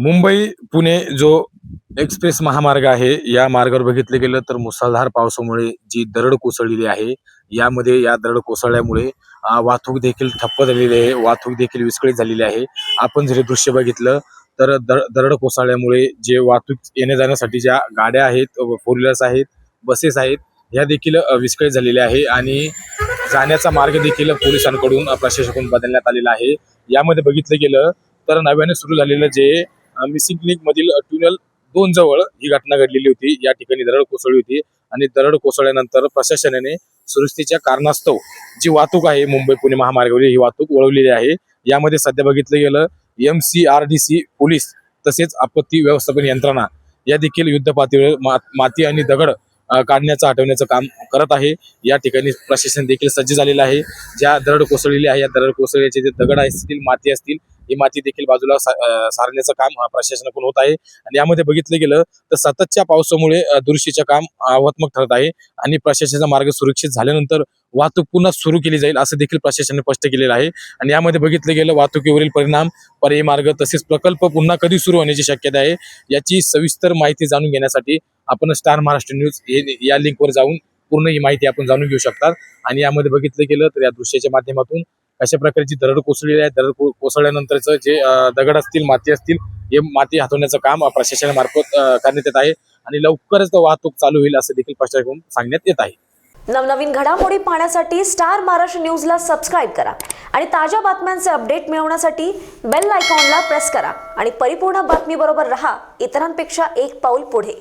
मुंबई पुणे जो एक्सप्रेस महामार्ग आहे, या मार्गावर बघितलं गेलं तर मुसळधार पावसामुळे जी दरड कोसळलेली आहे, यामध्ये या दरड कोसळल्यामुळे वाहतूक देखील ठप्प झालेली आहे, वाहतूक देखील विस्कळीत झालेली आहे. आपण जर हे दृश्य बघितलं तर दरड कोसळल्यामुळे जे वाहतूक येण्या-जाण्यासाठी ज्या गाड्या आहेत, फोर व्हीलर्स आहेत, बसेस आहेत, ह्या देखील विस्कळीत झालेल्या आहे आणि जाण्याचा मार्ग देखील पोलिसांकडून प्रशासनाकडून बदलण्यात आलेला आहे. यामध्ये बघितलं गेलं तर नव्याने सुरू झालेलं जे मिसिंग लिंक मधील ट्युनल 2 जवळ ही घटना घडलेली होती. या ठिकाणी दरड कोसळली होती आणि दरड कोसळल्यानंतर प्रशासनाने सुरक्षेच्या कारणास्तव जी वाहतूक आहे मुंबई पुणे महामार्गावरील ही वाहतूक वळवलेली आहे. यामध्ये सध्या बघितलं गेलं MCRDC पोलीस तसेच आपत्ती व्यवस्थापन यंत्रणा या देखील युद्ध पातळीवर माती आणि दगड काढण्याचं हटवण्याचं काम करत आहे. या ठिकाणी प्रशासन देखील सज्ज झालेलं आहे. ज्या दरड कोसळलेली आहे, या दरड कोसळल्याचे जे दगड असतील, माती असतील, ही माती देखील बाजूला सारण्याचं काम प्रशासनाकडून होत आहे. आणि यामध्ये बघितलं गेलं तर सततच्या पावसामुळे दुरुस्तीचं काम आव्हानात्मक ठरत आहे आणि प्रशासनाचा मार्ग सुरक्षित झाल्यानंतर वाहतूक पुन्हा सुरू केली जाईल असं देखील प्रशासनाने स्पष्ट केलेलं आहे. आणि यामध्ये बघितलं गेलं वाहतुकीवरील परिणाम, पर्यायी मार्ग तसेच प्रकल्प पुन्हा कधी सुरू होण्याची शक्यता आहे, याची सविस्तर माहिती जाणून घेण्यासाठी आपण स्टार महाराष्ट्र न्यूज या लिंकवर जाऊन पूर्ण ही माहिती आपण जाणून घेऊ शकतात. आणि यामध्ये बघितलं गेलं तर या दृश्याच्या माध्यमातून अशा प्रकारची दरड कोसळलेली आहे. दरड कोसळल्यानंतरचं जे दगड असतील, माती असतील, हे माती हटवण्याचं काम प्रशासनामार्फत करण्यात येत आहे आणि लवकरच वाहतूक चालू होईल असं देखील प्रशासनाकडून सांगण्यात येत आहे. नवनवीन घडामोडी पाहण्यासाठी स्टार महाराष्ट्र न्यूजला सबस्क्राईब करा आणि ताज्या बातम्यांचे अपडेट मिळवण्यासाठी बेल आयकॉनला प्रेस करा आणि परिपूर्ण बातमीबरोबर रहा, इतरांपेक्षा एक पाऊल पुढे.